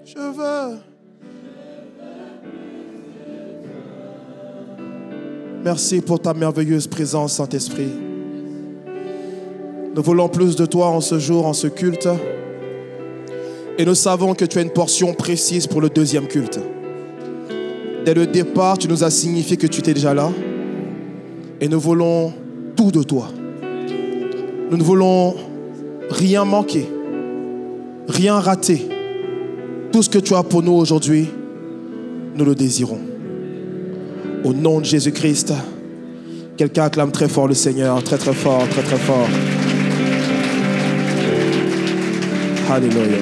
Je veux. Merci pour ta merveilleuse présence, Saint-Esprit. Nous voulons plus de toi en ce jour, en ce culte. Et nous savons que tu as une portion précise pour le deuxième culte. Dès le départ, tu nous as signifié que tu étais déjà là. Et nous voulons tout de toi. Nous ne voulons rien manquer, rien rater. Tout ce que tu as pour nous aujourd'hui, nous le désirons. Au nom de Jésus-Christ, quelqu'un acclame très fort le Seigneur, très très fort, très très fort. Alléluia.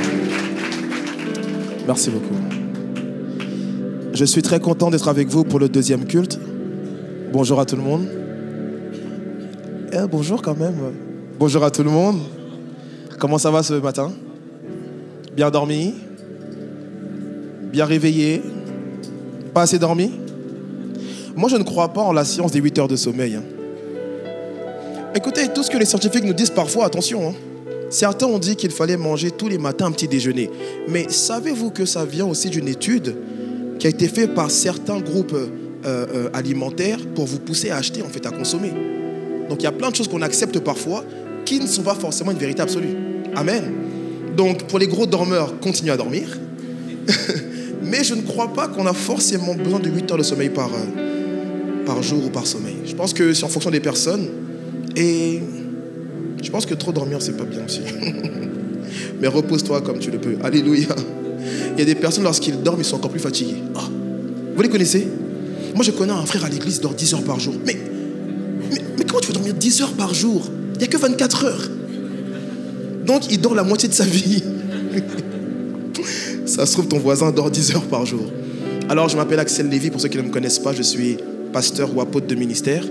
Merci beaucoup. Je suis très content d'être avec vous pour le deuxième culte. Bonjour à tout le monde. Bonjour quand même. Bonjour à tout le monde. Comment ça va ce matin? Bien dormi? Bien réveillé? Pas assez dormi? Moi, je ne crois pas en la science des 8 heures de sommeil. Écoutez, tout ce que les scientifiques nous disent parfois, attention. Certains ont dit qu'il fallait manger tous les matins un petit déjeuner. Mais savez-vous que ça vient aussi d'une étude qui a été faite par certains groupes alimentaires pour vous pousser à acheter, en fait, à consommer. Donc, il y a plein de choses qu'on accepte parfois qui ne sont pas forcément une vérité absolue. Amen. Donc, pour les gros dormeurs, continuez à dormir. Mais je ne crois pas qu'on a forcément besoin de 8 heures de sommeil par jour ou par sommeil. Je pense que c'est en fonction des personnes. Et je pense que trop dormir, c'est pas bien aussi. Mais repose-toi comme tu le peux. Alléluia. Il y a des personnes, lorsqu'ils dorment, ils sont encore plus fatigués. Oh. Vous les connaissez? Moi, je connais un frère à l'église qui dort 10 heures par jour. Mais comment tu peux dormir 10 heures par jour? Il n'y a que 24 heures. Donc, il dort la moitié de sa vie. Ça se trouve, ton voisin dort 10 heures par jour. Alors, je m'appelle Axel Lévy. Pour ceux qui ne me connaissent pas, je suis pasteur ou apôtre de ministère,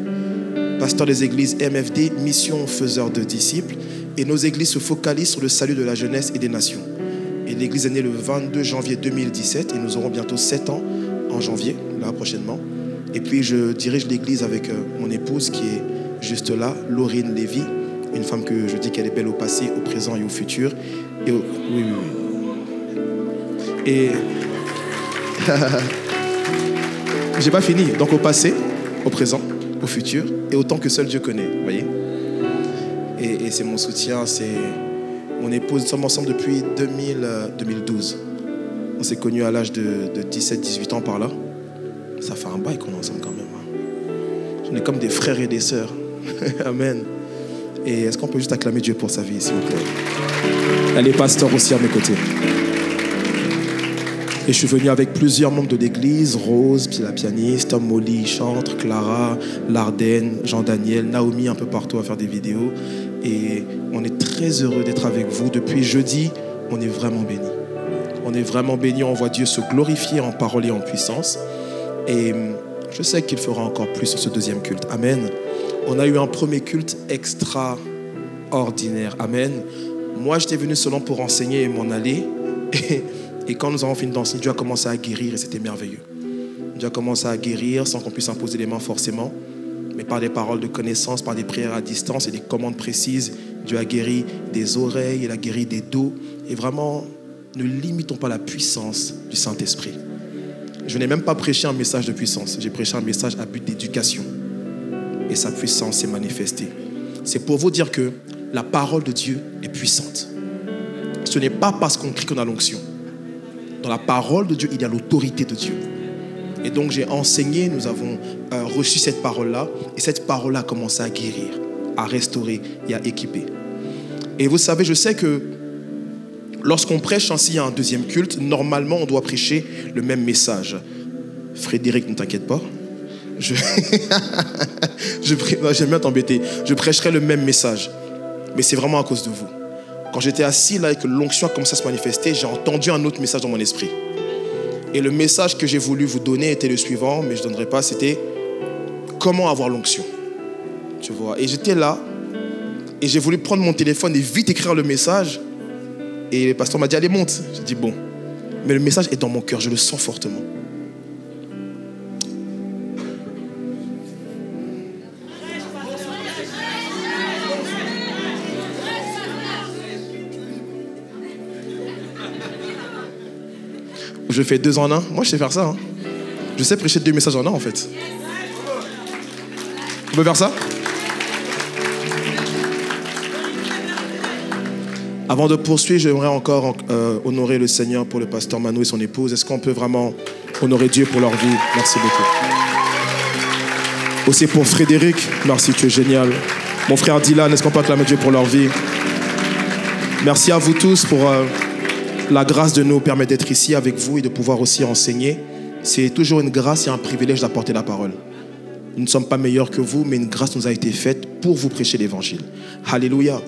pasteur des églises MFD, mission faiseur de disciples. Et nos églises se focalisent sur le salut de la jeunesse et des nations. Et l'église est née le 22 janvier 2017 et nous aurons bientôt 7 ans en janvier, là prochainement. Et puis, je dirige l'église avec mon épouse qui est juste là, Laurine Lévy, une femme que je dis qu'elle est belle au passé, au présent et au futur. Et oui. Et j'ai pas fini. Donc au passé, au présent, au futur et autant que seul Dieu connaît. Vous voyez? Et c'est mon soutien, c'est mon épouse. Nous sommes ensemble depuis 2012. On s'est connus à l'âge de 17-18 ans par là. Ça fait un bail qu'on est ensemble quand même. On est comme des frères et des sœurs. Amen. Et est-ce qu'on peut juste acclamer Dieu pour sa vie, s'il vous plaît? Elle est pasteur aussi à mes côtés. Et je suis venu avec plusieurs membres de l'église, Rose, la pianiste, Molly chante, Clara, Larden, Jean-Daniel, Naomi un peu partout à faire des vidéos. Et on est très heureux d'être avec vous. Depuis jeudi, on est vraiment bénis. On est vraiment bénis, on voit Dieu se glorifier en parole et en puissance. Et je sais qu'il fera encore plus sur ce deuxième culte. Amen. On a eu un premier culte extraordinaire. Amen. Moi, j'étais venu seulement pour enseigner et m'en aller. Et quand nous avons fini d'enseigner, Dieu a commencé à guérir et c'était merveilleux. Dieu a commencé à guérir sans qu'on puisse imposer les mains forcément, mais par des paroles de connaissance, par des prières à distance et des commandes précises. Dieu a guéri des oreilles, il a guéri des dos. Et vraiment, ne limitons pas la puissance du Saint-Esprit. Je n'ai même pas prêché un message de puissance. J'ai prêché un message à but d'éducation. Et sa puissance s'est manifestée. C'est pour vous dire que la parole de Dieu est puissante. Ce n'est pas parce qu'on crie qu'on a l'onction. Dans la parole de Dieu, il y a l'autorité de Dieu. Et donc j'ai enseigné, nous avons reçu cette parole-là. Et cette parole-là a commencé à guérir, à restaurer et à équiper. Et vous savez, je sais que lorsqu'on prêche ainsi à un deuxième culte, normalement on doit prêcher le même message. Frédéric, ne t'inquiète pas. J'aime bien t'embêter. Je prêcherai le même message. Mais c'est vraiment à cause de vous. Quand j'étais assis là et que l'onction a commencé à se manifester, j'ai entendu un autre message dans mon esprit. Et le message que j'ai voulu vous donner était le suivant, mais je ne donnerai pas, c'était comment avoir l'onction. Tu vois, et j'étais là, et j'ai voulu prendre mon téléphone et vite écrire le message. Et le pasteur m'a dit, allez, monte. J'ai dit, bon. Mais le message est dans mon cœur, je le sens fortement. Je fais 2 en 1. Moi, je sais faire ça. Hein. Je sais prêcher 2 messages en 1, en fait. Tu peux faire ça? Avant de poursuivre, j'aimerais encore honorer le Seigneur pour le pasteur Manu et son épouse. Est-ce qu'on peut vraiment honorer Dieu pour leur vie? Merci beaucoup. Aussi pour Frédéric, merci, tu es génial. Mon frère Dylan, est-ce qu'on peut acclamer Dieu pour leur vie? Merci à vous tous pour la grâce de nous permettre d'être ici avec vous et de pouvoir aussi enseigner. C'est toujours une grâce et un privilège d'apporter la parole. Nous ne sommes pas meilleurs que vous, mais une grâce nous a été faite pour vous prêcher l'évangile. Alléluia.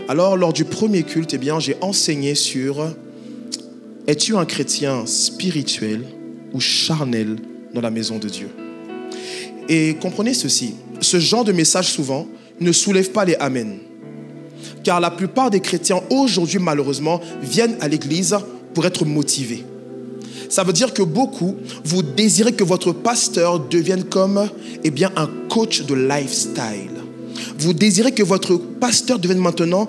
Alors, lors du premier culte, j'ai enseigné sur « Es-tu un chrétien spirituel ou charnel dans la maison de Dieu ?» Et comprenez ceci, ce genre de message souvent ne soulève pas les amens. Car la plupart des chrétiens aujourd'hui, malheureusement, viennent à l'église pour être motivés. Ça veut dire que beaucoup, vous désirez que votre pasteur devienne comme un coach de lifestyle. Vous désirez que votre pasteur devienne maintenant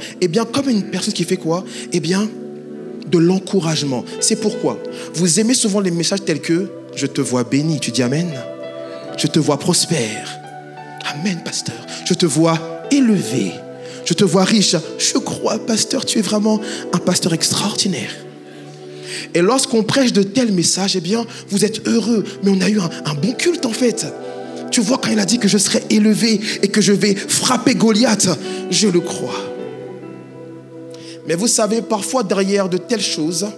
comme une personne qui fait quoi? De l'encouragement. C'est pourquoi vous aimez souvent les messages tels que « Je te vois béni », tu dis « Amen ». « Je te vois prospère ». « Amen, pasteur ». « Je te vois élevé ». « Je te vois riche ». « Je crois, pasteur, tu es vraiment un pasteur extraordinaire ». Et lorsqu'on prêche de tels messages, vous êtes heureux. Mais on a eu un bon culte en fait. Tu vois, quand il a dit que je serai élevé et que je vais frapper Goliath, je le crois. Mais vous savez, parfois derrière de telles choses,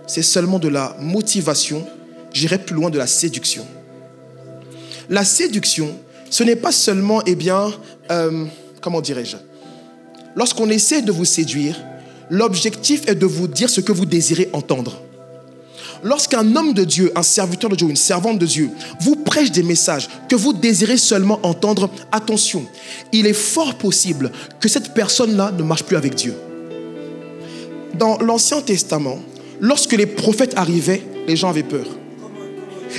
c'est seulement de la motivation, j'irai plus loin, de la séduction. La séduction, ce n'est pas seulement, comment dirais-je, lorsqu'on essaie de vous séduire, l'objectif est de vous dire ce que vous désirez entendre. Lorsqu'un homme de Dieu, un serviteur de Dieu, une servante de Dieu, vous prêche des messages que vous désirez seulement entendre, attention, il est fort possible que cette personne-là ne marche plus avec Dieu. Dans l'Ancien Testament, lorsque les prophètes arrivaient, les gens avaient peur.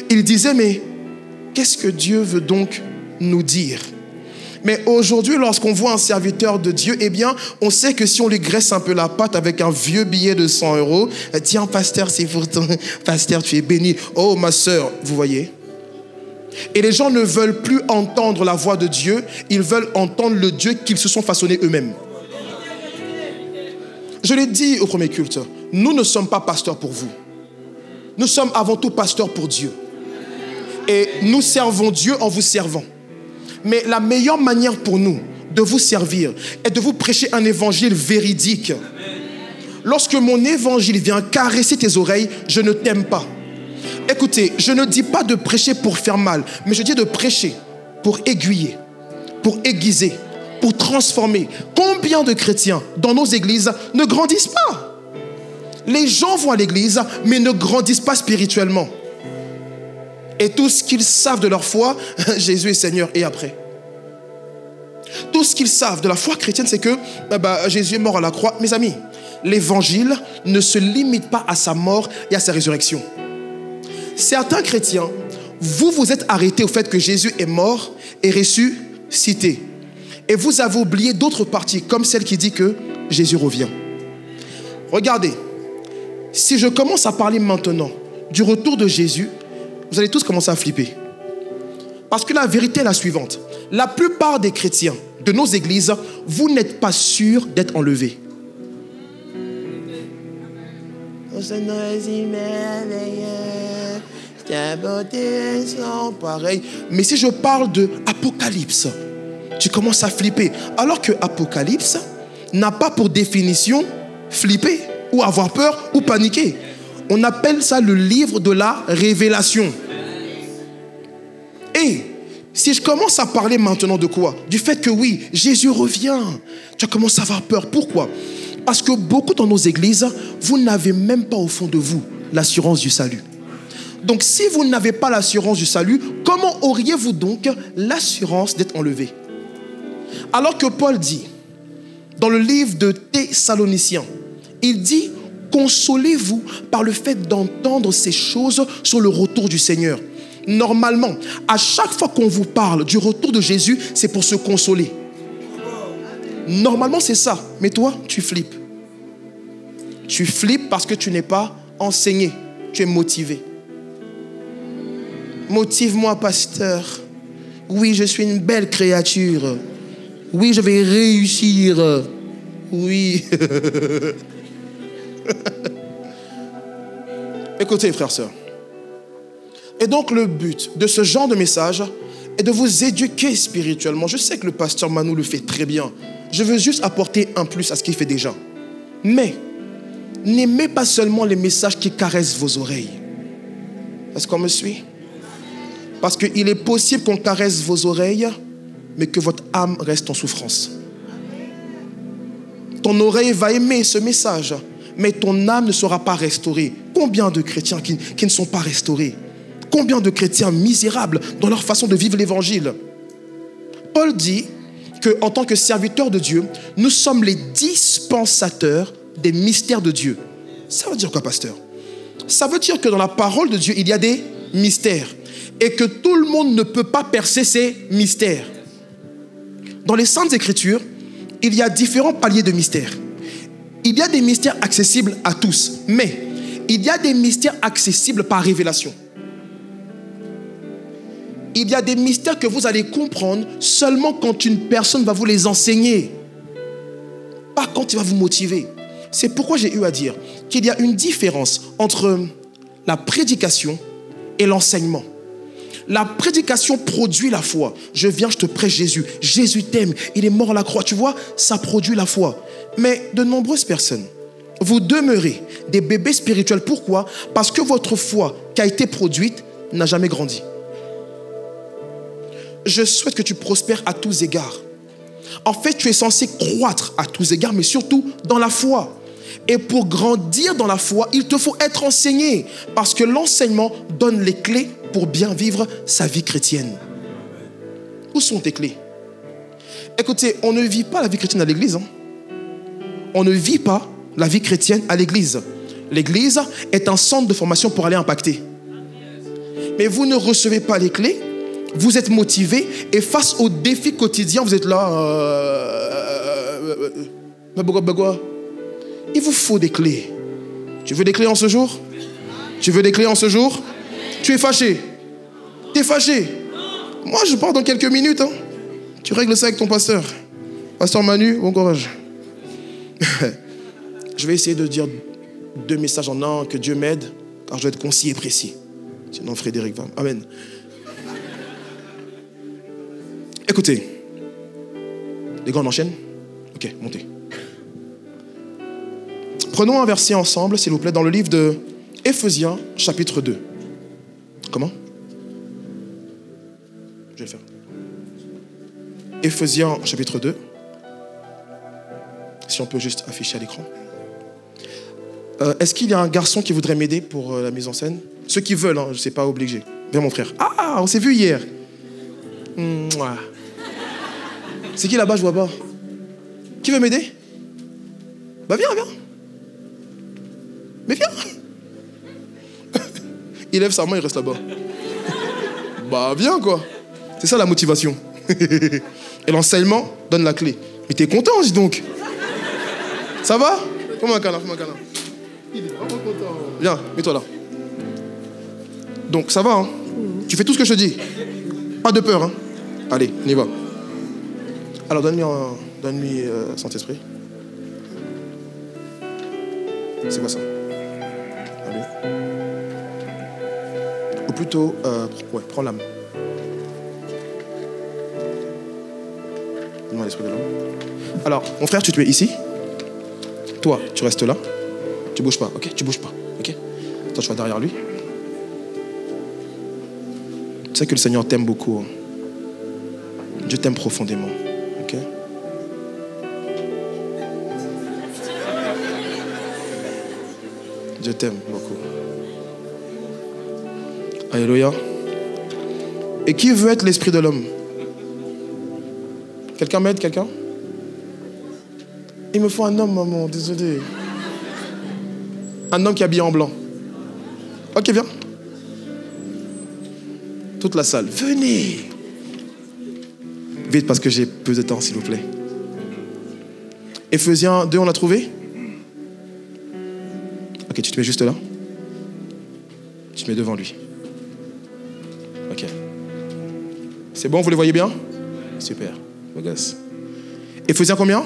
Ils disaient, mais qu'est-ce que Dieu veut donc nous dire ? Mais aujourd'hui, lorsqu'on voit un serviteur de Dieu, on sait que si on lui graisse un peu la patte avec un vieux billet de 100 €, tiens, pasteur, c'est pour toi. Pasteur, tu es béni. Oh, ma sœur, vous voyez? Et les gens ne veulent plus entendre la voix de Dieu, ils veulent entendre le Dieu qu'ils se sont façonnés eux-mêmes. Je l'ai dit au premier culte, nous ne sommes pas pasteurs pour vous. Nous sommes avant tout pasteurs pour Dieu. Et nous servons Dieu en vous servant. Mais la meilleure manière pour nous de vous servir est de vous prêcher un évangile véridique. Lorsque mon évangile vient caresser tes oreilles, je ne t'aime pas. Écoutez, je ne dis pas de prêcher pour faire mal, mais je dis de prêcher pour aiguiller, pour aiguiser, pour transformer. Combien de chrétiens dans nos églises ne grandissent pas? Les gens vont à l'église, mais ne grandissent pas spirituellement. Et tout ce qu'ils savent de leur foi, Jésus est Seigneur, et après. Tout ce qu'ils savent de la foi chrétienne, c'est que Jésus est mort à la croix. Mes amis, l'évangile ne se limite pas à sa mort et à sa résurrection. Certains chrétiens, vous êtes arrêtés au fait que Jésus est mort et ressuscité. Et vous avez oublié d'autres parties, comme celle qui dit que Jésus revient. Regardez, si je commence à parler maintenant du retour de Jésus, vous allez tous commencer à flipper. Parce que la vérité est la suivante. La plupart des chrétiens de nos églises, vous n'êtes pas sûrs d'être enlevés. Pareil. Mais si je parle de Apocalypse, tu commences à flipper. Alors que Apocalypse n'a pas pour définition flipper ou avoir peur ou paniquer. On appelle ça le livre de la révélation. Et si je commence à parler maintenant de quoi? Du fait que oui, Jésus revient. Tu commences à avoir peur. Pourquoi? Parce que beaucoup dans nos églises, vous n'avez même pas au fond de vous l'assurance du salut. Donc si vous n'avez pas l'assurance du salut, comment auriez-vous donc l'assurance d'être enlevé? Alors que Paul dit, dans le livre de Thessaloniciens, il dit: consolez-vous par le fait d'entendre ces choses sur le retour du Seigneur. Normalement, à chaque fois qu'on vous parle du retour de Jésus, c'est pour se consoler. Normalement, c'est ça. Mais toi, tu flippes. Tu flippes parce que tu n'es pas enseigné. tu es motivé. Motive-moi, pasteur. Oui, je suis une belle créature. Oui, je vais réussir. Oui. Écoutez, frères, sœurs. Et donc, le but de ce genre de message est de vous éduquer spirituellement. Je sais que le pasteur Manu le fait très bien. Je veux juste apporter un plus à ce qu'il fait déjà. Mais, n'aimez pas seulement les messages qui caressent vos oreilles. Est-ce qu'on me suit? Parce qu'il est possible qu'on caresse vos oreilles, mais que votre âme reste en souffrance. Ton oreille va aimer ce message, mais ton âme ne sera pas restaurée. Combien de chrétiens qui ne sont pas restaurés? Combien de chrétiens misérables dans leur façon de vivre l'évangile? Paul dit qu'en tant que serviteurs de Dieu, nous sommes les dispensateurs des mystères de Dieu. Ça veut dire quoi, pasteur? Ça veut dire que dans la parole de Dieu, il y a des mystères et que tout le monde ne peut pas percer ces mystères. Dans les Saintes Écritures, il y a différents paliers de mystères. Il y a des mystères accessibles à tous, mais il y a des mystères accessibles par révélation. Il y a des mystères que vous allez comprendre seulement quand une personne va vous les enseigner, pas quand il va vous motiver. C'est pourquoi j'ai eu à dire qu'il y a une différence entre la prédication et l'enseignement. La prédication produit la foi. Je viens, je te prêche Jésus. Jésus t'aime, il est mort à la croix. Tu vois, ça produit la foi. Mais de nombreuses personnes, vous demeurez des bébés spirituels. Pourquoi? Parce que votre foi qui a été produite n'a jamais grandi. Je souhaite que tu prospères à tous égards. En fait, tu es censé croître à tous égards, mais surtout dans la foi. Et pour grandir dans la foi, il te faut être enseigné. Parce que l'enseignement donne les clés pour bien vivre sa vie chrétienne. Où sont tes clés? Écoutez, on ne vit pas la vie chrétienne à l'église. On ne vit pas la vie chrétienne à l'église. L'église est un centre de formation pour aller impacter. Mais vous ne recevez pas les clés. Vous êtes motivé et face aux défis quotidiens, vous êtes là. Il vous faut des clés. Tu veux des clés en ce jour? Tu veux des clés en ce jour? Tu es fâché? Tu es fâché? Moi, je pars dans quelques minutes. Tu règles ça avec ton pasteur. Pasteur Manu, bon courage. Je vais essayer de dire 2 messages en un, que Dieu m'aide, car je dois être concis et précis. Sinon, Frédéric va... Amen. Écoutez, les gars, on enchaîne? Ok, montez. Prenons un verset ensemble, s'il vous plaît, dans le livre de Éphésiens, chapitre 2. Comment? Je vais le faire. Éphésiens, chapitre 2. Si on peut juste afficher à l'écran. Est-ce qu'il y a un garçon qui voudrait m'aider pour la mise en scène? Ceux qui veulent, je ne sais pas obligé. Viens mon frère. Ah, on s'est vu hier. Mouah. C'est qui là-bas, je vois pas. Qui veut m'aider? Bah viens. Mais viens. Il lève sa main, il reste là-bas. Bah viens quoi. C'est ça la motivation. Et l'enseignement donne la clé. Mais t'es content, dis donc. Ça va? Fais-moi un câlin. Il est vraiment content. Viens, mets-toi là. Donc ça va, Tu fais tout ce que je te dis. Pas de peur, Allez, on y va. Alors donne-lui Saint-Esprit. C'est quoi ça? Allez. Ou plutôt, prends l'âme. Donne-moi l'esprit de l'homme. Alors, mon frère, tu te mets ici. Toi, tu restes là. Tu bouges pas, ok? Tu bouges pas, ok? Toi, tu vas derrière lui. Tu sais que le Seigneur t'aime beaucoup. Dieu t'aime profondément, ok? Dieu t'aime beaucoup. Alléluia. Et qui veut être l'esprit de l'homme? Quelqu'un m'aide, quelqu'un? Il me faut un homme, maman, désolé. Un homme qui est habillé en blanc. Ok, viens. Toute la salle. Venez. Vite parce que j'ai peu de temps, s'il vous plaît. Éphésiens 2, on l'a trouvé? Ok, tu te mets juste là. Tu te mets devant lui. Ok. C'est bon, vous les voyez bien? Super. Beau gosse. Éphésiens combien?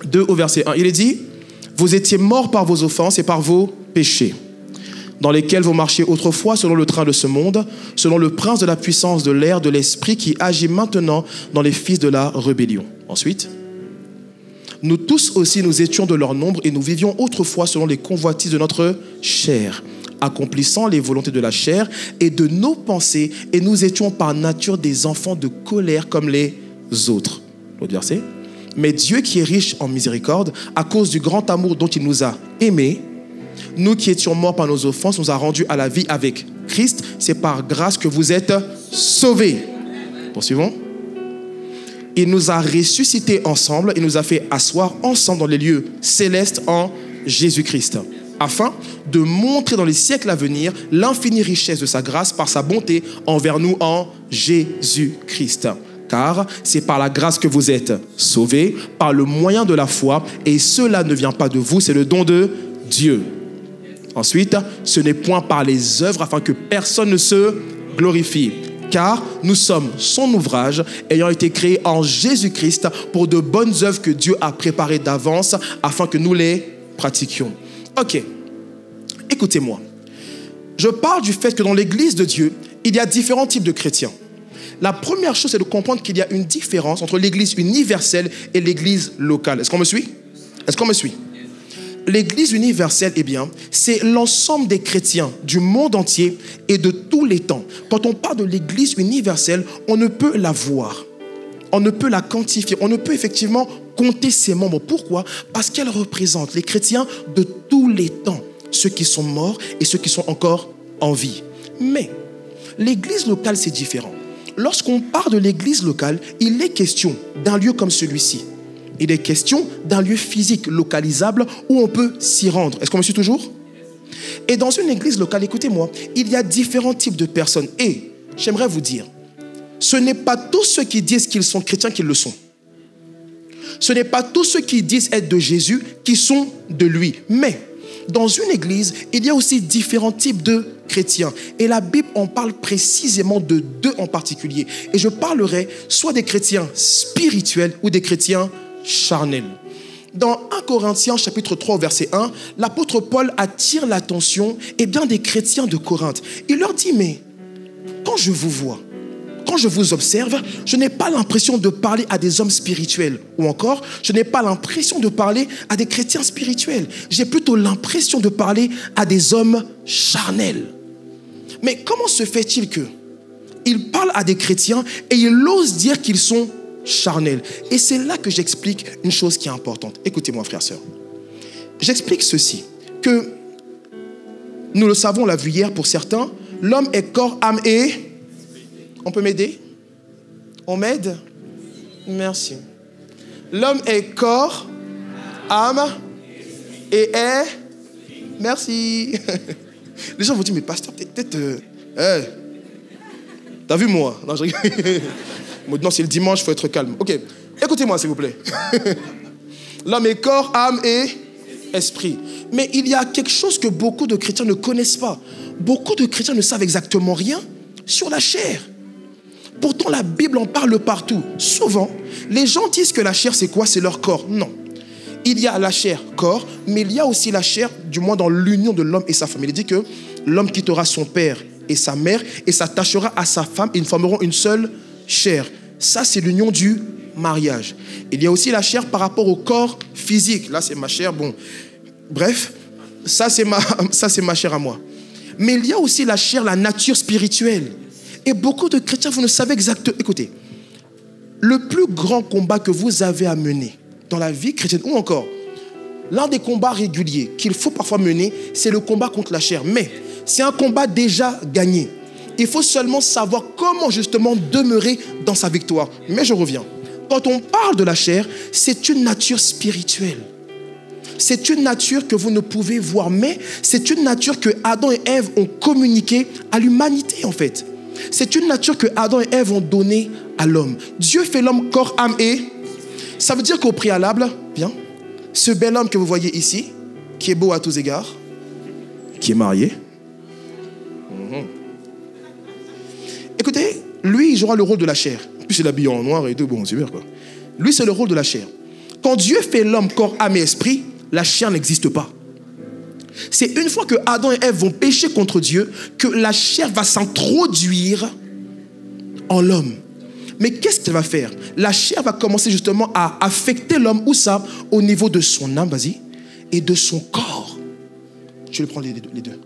2 au verset 1. Il est dit, vous étiez morts par vos offenses et par vos péchés, dans lesquels vous marchiez autrefois selon le train de ce monde, selon le prince de la puissance de l'air, de l'esprit qui agit maintenant dans les fils de la rébellion. Ensuite, nous tous aussi, nous étions de leur nombre et nous vivions autrefois selon les convoitises de notre chair, accomplissant les volontés de la chair et de nos pensées, et nous étions par nature des enfants de colère comme les autres. L'autre verset. Mais Dieu qui est riche en miséricorde, à cause du grand amour dont il nous a aimés, nous qui étions morts par nos offenses, nous a rendus à la vie avec Christ. C'est par grâce que vous êtes sauvés. Poursuivons. Il nous a ressuscités ensemble, il nous a fait asseoir ensemble dans les lieux célestes en Jésus-Christ, afin de montrer dans les siècles à venir l'infinie richesse de sa grâce par sa bonté envers nous en Jésus-Christ. Car c'est par la grâce que vous êtes sauvés, par le moyen de la foi, et cela ne vient pas de vous, c'est le don de Dieu. Ensuite, ce n'est point par les œuvres afin que personne ne se glorifie. Car nous sommes son ouvrage, ayant été créés en Jésus-Christ pour de bonnes œuvres que Dieu a préparées d'avance afin que nous les pratiquions. Ok, écoutez-moi. Je parle du fait que dans l'église de Dieu, il y a différents types de chrétiens. La première chose, c'est de comprendre qu'il y a une différence entre l'église universelle et l'église locale. Est-ce qu'on me suit? Est-ce qu'on me suit? L'église universelle, eh bien, c'est l'ensemble des chrétiens du monde entier et de tous les temps. Quand on parle de l'église universelle, on ne peut la voir, on ne peut la quantifier, on ne peut effectivement compter ses membres. Pourquoi? Parce qu'elle représente les chrétiens de tous les temps, ceux qui sont morts et ceux qui sont encore en vie. Mais l'église locale, c'est différent. Lorsqu'on parle de l'église locale, il est question d'un lieu comme celui-ci. Il est question d'un lieu physique localisable où on peut s'y rendre. Est-ce qu'on me suit toujours? Et dans une église locale, écoutez-moi, il y a différents types de personnes. Et j'aimerais vous dire, ce n'est pas tous ceux qui disent qu'ils sont chrétiens qui le sont. Ce n'est pas tous ceux qui disent être de Jésus qui sont de lui. Mais dans une église, il y a aussi différents types de chrétiens. Et la Bible en parle précisément de 2 en particulier. Et je parlerai soit des chrétiens spirituels ou des chrétiens charnels. Dans 1 Corinthiens chapitre 3 verset 1, l'apôtre Paul attire l'attention des chrétiens de Corinthe. Il leur dit, mais quand je vous vois, quand je vous observe, je n'ai pas l'impression de parler à des hommes spirituels. Ou encore, je n'ai pas l'impression de parler à des chrétiens spirituels. J'ai plutôt l'impression de parler à des hommes charnels. Mais comment se fait-il qu'il parle à des chrétiens et il ose dire qu'ils sont charnels? Et c'est là que j'explique une chose qui est importante. Écoutez-moi, frères et sœurs. J'explique ceci, que nous le savons, on l'a vu hier pour certains, l'homme est corps, âme et... On peut m'aider? On m'aide? Merci. L'homme est corps, âme et est... Merci. Les gens vont dire, mais pasteur, peut-être... T'as vu moi? Non, je rigole. Non, c'est le dimanche, il faut être calme. Ok, écoutez-moi s'il vous plaît. L'homme est corps, âme et esprit. Mais il y a quelque chose que beaucoup de chrétiens ne connaissent pas. Beaucoup de chrétiens ne savent exactement rien sur la chair. Pourtant, la Bible en parle partout. Souvent, les gens disent que la chair, c'est quoi? C'est leur corps. Non. Il y a la chair, corps, mais il y a aussi la chair, du moins dans l'union de l'homme et sa femme. Il dit que l'homme quittera son père et sa mère et s'attachera à sa femme et ils formeront une seule chair. Ça, c'est l'union du mariage. Il y a aussi la chair par rapport au corps physique. Là, c'est ma chair. Bon, bref, ça, c'est ma chair à moi. Mais il y a aussi la chair, la nature spirituelle. Et beaucoup de chrétiens, vous ne savez exactement... Écoutez, le plus grand combat que vous avez à mener dans la vie chrétienne, ou encore, l'un des combats réguliers qu'il faut parfois mener, c'est le combat contre la chair. Mais c'est un combat déjà gagné. Il faut seulement savoir comment justement demeurer dans sa victoire. Mais je reviens. Quand on parle de la chair, c'est une nature spirituelle. C'est une nature que vous ne pouvez voir, mais c'est une nature que Adam et Ève ont communiquée à l'humanité en fait. C'est une nature que Adam et Ève ont donnée à l'homme. Dieu fait l'homme corps, âme et... Ça veut dire qu'au préalable, bien, ce bel homme que vous voyez ici, qui est beau à tous égards, qui est marié, Écoutez, lui, il jouera le rôle de la chair. En plus, il est habillé en noir et tout. Bon, c'est bien quoi. Lui, c'est le rôle de la chair. Quand Dieu fait l'homme, corps, âme et esprit, la chair n'existe pas. C'est une fois que Adam et Ève vont pécher contre Dieu que la chair va s'introduire en l'homme. Mais qu'est-ce qu'elle va faire? La chair va commencer justement à affecter l'homme. Où ça? Au niveau de son âme, vas-y, et de son corps. Je vais prendre les deux.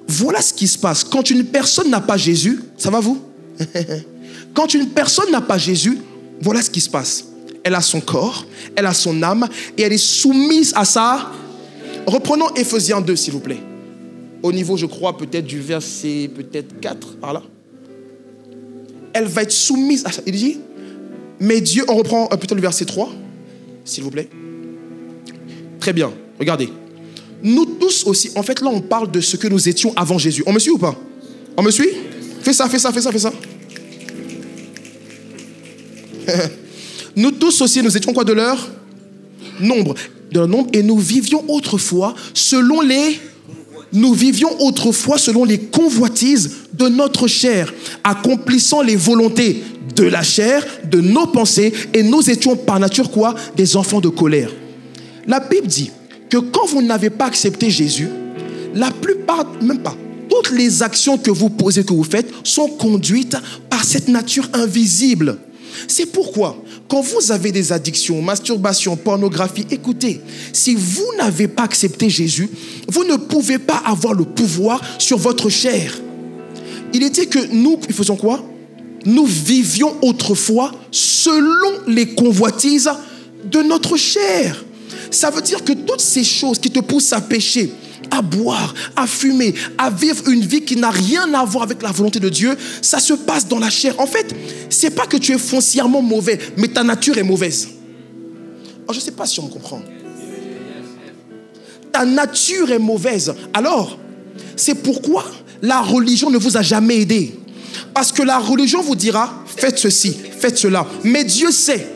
Voilà ce qui se passe. Quand une personne n'a pas Jésus, ça va vous? Quand une personne n'a pas Jésus, voilà ce qui se passe. Elle a son corps, elle a son âme, et elle est soumise à ça. Reprenons Éphésiens 2, s'il vous plaît. Au niveau, je crois, peut-être du verset 4, par là. Elle va être soumise à ça. Il dit, mais Dieu, on reprend plutôt le verset 3, s'il vous plaît. Très bien, regardez. Nous tous aussi, en fait là on parle de ce que nous étions avant Jésus. On me suit ou pas? On me suit? Fais ça. Nous tous aussi, nous étions quoi de leur nombre? De leur nombre, et nous vivions autrefois selon les convoitises de notre chair, accomplissant les volontés de la chair, de nos pensées, et nous étions par nature quoi? Des enfants de colère. La Bible dit que quand vous n'avez pas accepté Jésus, la plupart, même pas, toutes les actions que vous posez, que vous faites, sont conduites par cette nature invisible. C'est pourquoi, quand vous avez des addictions, masturbation, pornographie, écoutez, si vous n'avez pas accepté Jésus, vous ne pouvez pas avoir le pouvoir sur votre chair. Il est dit que nous faisons quoi? Nous vivions autrefois selon les convoitises de notre chair. Ça veut dire que toutes ces choses qui te poussent à pécher, à boire, à fumer, à vivre une vie qui n'a rien à voir avec la volonté de Dieu, ça se passe dans la chair. En fait, c'est pas que tu es foncièrement mauvais, mais ta nature est mauvaise. Alors, je ne sais pas si on me comprend. Ta nature est mauvaise. Alors, c'est pourquoi la religion ne vous a jamais aidé. Parce que la religion vous dira, faites ceci, faites cela. Mais Dieu sait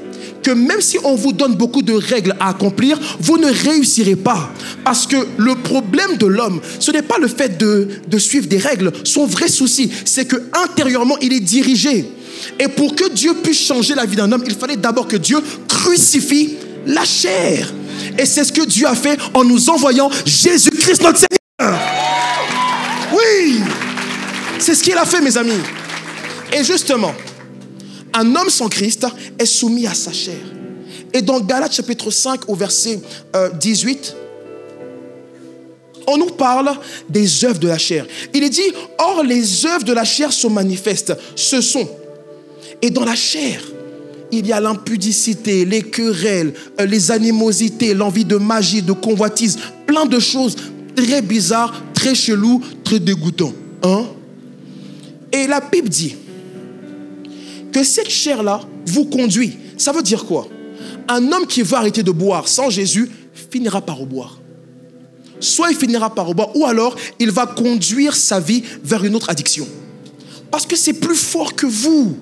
que même si on vous donne beaucoup de règles à accomplir, vous ne réussirez pas. Parce que le problème de l'homme, ce n'est pas le fait de suivre des règles. Son vrai souci, c'est que intérieurement, il est dirigé. Et pour que Dieu puisse changer la vie d'un homme, il fallait d'abord que Dieu crucifie la chair. Et c'est ce que Dieu a fait en nous envoyant Jésus-Christ notre Seigneur. Oui, c'est ce qu'il a fait, mes amis. Et justement, un homme sans Christ est soumis à sa chair. Et dans Galates chapitre 5 au verset 18, on nous parle des œuvres de la chair. Il est dit, or les œuvres de la chair sont manifestes. Ce sont, et dans la chair, il y a l'impudicité, les querelles, les animosités, l'envie de magie, de convoitise, plein de choses très bizarres, très cheloues, très dégoûtantes. Hein? Et la Bible dit que cette chair-là vous conduit. Ça veut dire quoi? Un homme qui veut arrêter de boire sans Jésus finira par reboire. Soit il finira par reboire, ou alors il va conduire sa vie vers une autre addiction. Parce que c'est plus fort que vous.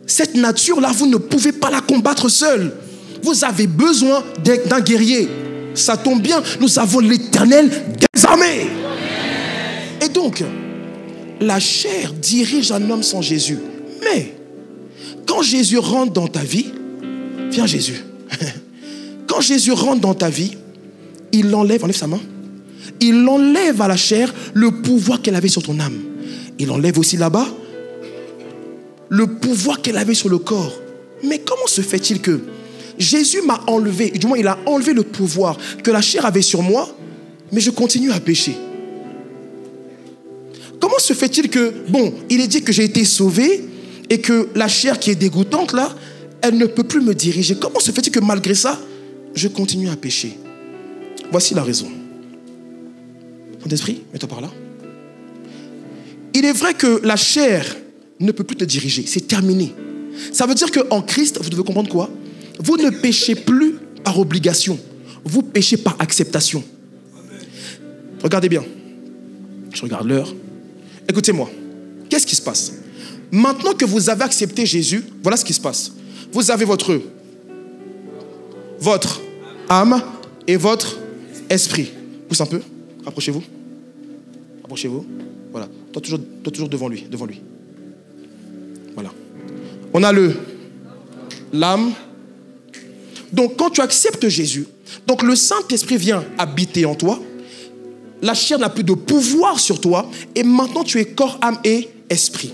Cette nature-là, vous ne pouvez pas la combattre seul. Vous avez besoin d'un guerrier. Ça tombe bien, nous avons l'Éternel des armées. Et donc, la chair dirige un homme sans Jésus. Mais quand Jésus rentre dans ta vie, viens Jésus. Quand Jésus rentre dans ta vie, il enlève sa main. Il enlève à la chair le pouvoir qu'elle avait sur ton âme. Il enlève aussi là-bas le pouvoir qu'elle avait sur le corps. Mais comment se fait-il que Jésus m'a enlevé, du moins il a enlevé le pouvoir que la chair avait sur moi, mais je continue à pécher? Comment se fait-il que, bon, il est dit que j'ai été sauvé et que la chair qui est dégoûtante là, elle ne peut plus me diriger? Comment se fait-il que malgré ça, je continue à pécher? Voici la raison. Saint-Esprit, mets-toi par là. Il est vrai que la chair ne peut plus te diriger, c'est terminé. Ça veut dire qu'en Christ, vous devez comprendre quoi? Vous ne péchez plus par obligation, vous péchez par acceptation. Regardez bien. Je regarde l'heure. Écoutez-moi. Qu'est-ce qui se passe? Maintenant que vous avez accepté Jésus, voilà ce qui se passe. Vous avez votre âme et votre esprit. Pousse un peu. Rapprochez-vous. Rapprochez-vous. Voilà. Toi toujours devant lui. Devant lui. Voilà. On a l'âme. Donc, quand tu acceptes Jésus, donc le Saint-Esprit vient habiter en toi. La chair n'a plus de pouvoir sur toi. Et maintenant, tu es corps, âme et esprit.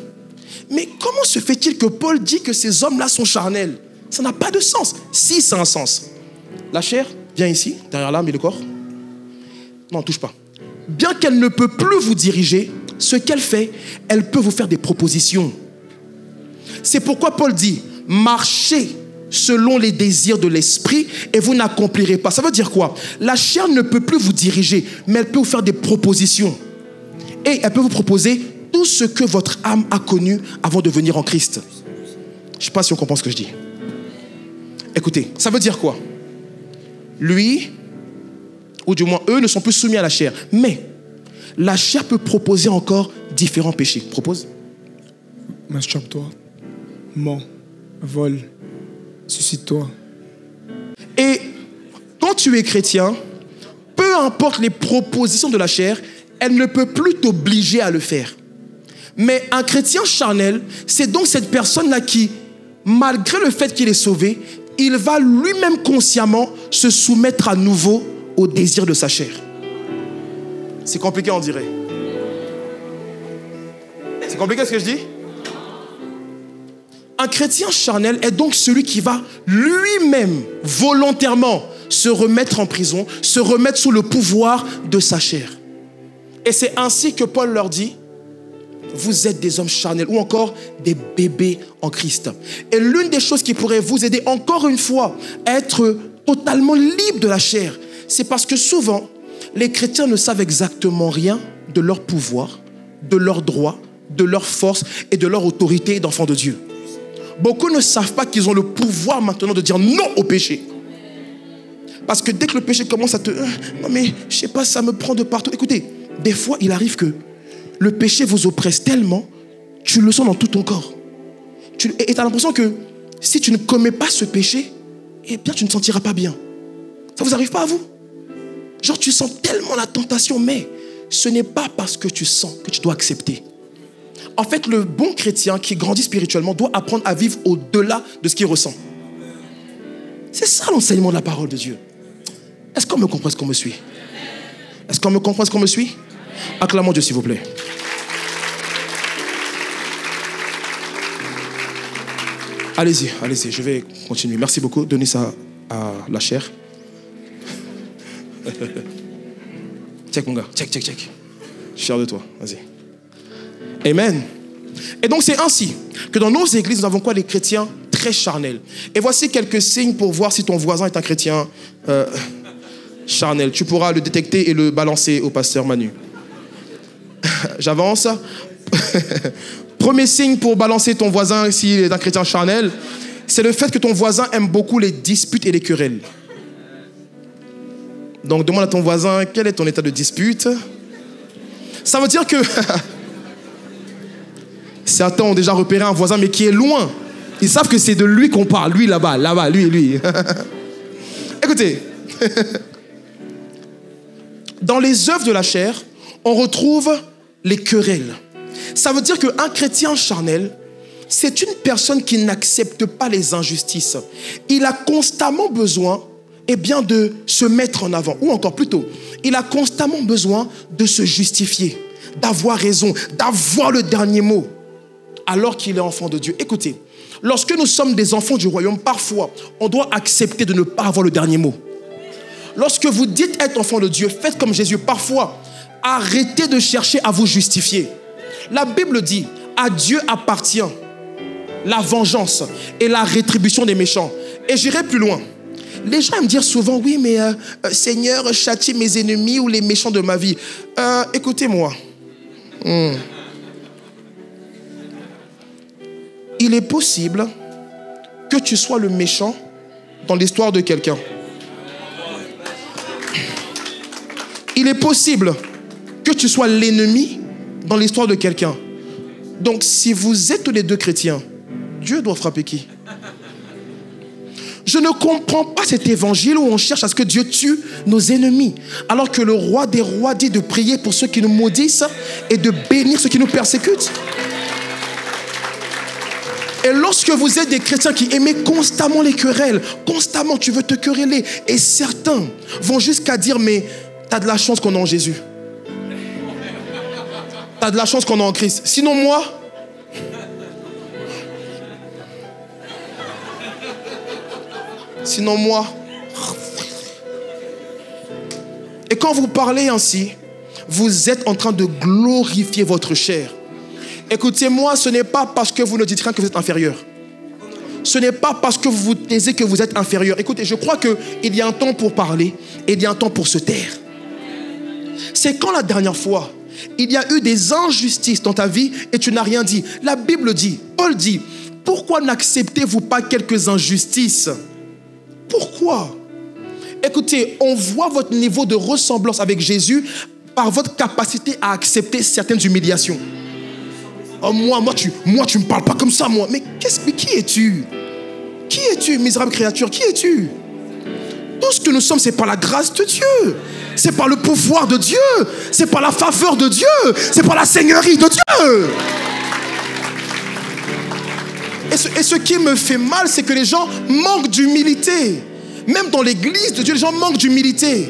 Mais comment se fait-il que Paul dit que ces hommes-là sont charnels? Ça n'a pas de sens. Si, ça a un sens. La chair vient ici, derrière l'âme et le corps. Non, touche pas. Bien qu'elle ne peut plus vous diriger, ce qu'elle fait, elle peut vous faire des propositions. C'est pourquoi Paul dit, marchez selon les désirs de l'esprit et vous n'accomplirez pas. Ça veut dire quoi? La chair ne peut plus vous diriger, mais elle peut vous faire des propositions. Et elle peut vous proposer tout ce que votre âme a connu avant de venir en Christ. Je ne sais pas si on comprend ce que je dis. Écoutez, ça veut dire quoi? Lui, ou du moins eux, ne sont plus soumis à la chair. Mais la chair peut proposer encore différents péchés. Propose. Masturbe-toi, mens, vole, suicide-toi. Et quand tu es chrétien, peu importe les propositions de la chair, elle ne peut plus t'obliger à le faire. Mais un chrétien charnel, c'est donc cette personne-là qui, malgré le fait qu'il est sauvé, il va lui-même consciemment se soumettre à nouveau au désir de sa chair. C'est compliqué, on dirait. C'est compliqué ce que je dis? Un chrétien charnel est donc celui qui va lui-même volontairement se remettre en prison, se remettre sous le pouvoir de sa chair. Et c'est ainsi que Paul leur dit, vous êtes des hommes charnels ou encore des bébés en Christ. Et l'une des choses qui pourrait vous aider encore une fois à être totalement libre de la chair, c'est parce que souvent, les chrétiens ne savent exactement rien de leur pouvoir, de leurs droits, de leur force et de leur autorité d'enfants de Dieu. Beaucoup ne savent pas qu'ils ont le pouvoir maintenant de dire non au péché. Parce que dès que le péché commence à te... non mais, je sais pas, ça me prend de partout. Écoutez, des fois, il arrive que le péché vous oppresse tellement, tu le sens dans tout ton corps. Et tu as l'impression que si tu ne commets pas ce péché, eh bien, tu ne te sentiras pas bien. Ça vous arrive pas à vous? Genre, tu sens tellement la tentation, mais ce n'est pas parce que tu sens que tu dois accepter. En fait, le bon chrétien qui grandit spirituellement doit apprendre à vivre au-delà de ce qu'il ressent. C'est ça l'enseignement de la parole de Dieu. Est-ce qu'on me comprend, est-ce qu'on me suit? Est-ce qu'on me comprend, est-ce qu'on me suit? Acclamons Dieu, s'il vous plaît. Allez-y, allez-y, je vais continuer. Merci beaucoup. Donnez ça à la chair. Check, mon gars. Check. Je suis fier de toi. Vas-y. Amen. Et donc, c'est ainsi que dans nos églises, nous avons quoi? Les chrétiens très charnels. Et voici quelques signes pour voir si ton voisin est un chrétien charnel. Tu pourras le détecter et le balancer au pasteur Manu. J'avance. Premier signe pour balancer ton voisin s'il est un chrétien charnel, c'est le fait que ton voisin aime beaucoup les disputes et les querelles. Donc demande à ton voisin quel est ton état de dispute. Ça veut dire que certains ont déjà repéré un voisin mais qui est loin. Ils savent que c'est de lui qu'on parle, lui là-bas, lui. Écoutez, dans les œuvres de la chair, on retrouve les querelles. Ça veut dire qu'un chrétien charnel, c'est une personne qui n'accepte pas les injustices. Il a constamment besoin, de se mettre en avant. Ou encore plutôt, il a constamment besoin de se justifier, d'avoir raison, d'avoir le dernier mot, alors qu'il est enfant de Dieu. Écoutez, lorsque nous sommes des enfants du royaume, parfois, on doit accepter de ne pas avoir le dernier mot. Lorsque vous dites être enfant de Dieu, faites comme Jésus. Parfois, arrêtez de chercher à vous justifier. La Bible dit, à Dieu appartient la vengeance et la rétribution des méchants. Et j'irai plus loin. Les gens aiment dire souvent, oui, mais Seigneur, châtie mes ennemis ou les méchants de ma vie. Écoutez-moi. Il est possible que tu sois le méchant dans l'histoire de quelqu'un. Il est possible que tu sois l'ennemi dans l'histoire de quelqu'un. Donc, si vous êtes tous les deux chrétiens, Dieu doit frapper qui? Je ne comprends pas cet évangile où on cherche à ce que Dieu tue nos ennemis, alors que le roi des rois dit de prier pour ceux qui nous maudissent et de bénir ceux qui nous persécutent. Et lorsque vous êtes des chrétiens qui aimez constamment les querelles, constamment tu veux te quereller, et certains vont jusqu'à dire, mais t'as de la chance qu'on est en Jésus. T'as de la chance qu'on est en Christ. Sinon moi, Et quand vous parlez ainsi, vous êtes en train de glorifier votre chair. Écoutez-moi, ce n'est pas parce que vous ne dites rien que vous êtes inférieur. Ce n'est pas parce que vous vous taisez que vous êtes inférieur. Écoutez, je crois qu'il y a un temps pour parler et il y a un temps pour se taire. C'est quand la dernière fois, il y a eu des injustices dans ta vie et tu n'as rien dit. La Bible dit, Paul dit, pourquoi n'acceptez-vous pas quelques injustices? Pourquoi? Écoutez, on voit votre niveau de ressemblance avec Jésus par votre capacité à accepter certaines humiliations. Oh, moi, tu me parles pas comme ça, moi. Mais qui es-tu? Qui es-tu, misérable créature? Qui es-tu? Tout ce que nous sommes, c'est par la grâce de Dieu. C'est par le pouvoir de Dieu. C'est par la faveur de Dieu. C'est par la seigneurie de Dieu. Et ce qui me fait mal, c'est que les gens manquent d'humilité. Même dans l'église de Dieu, les gens manquent d'humilité.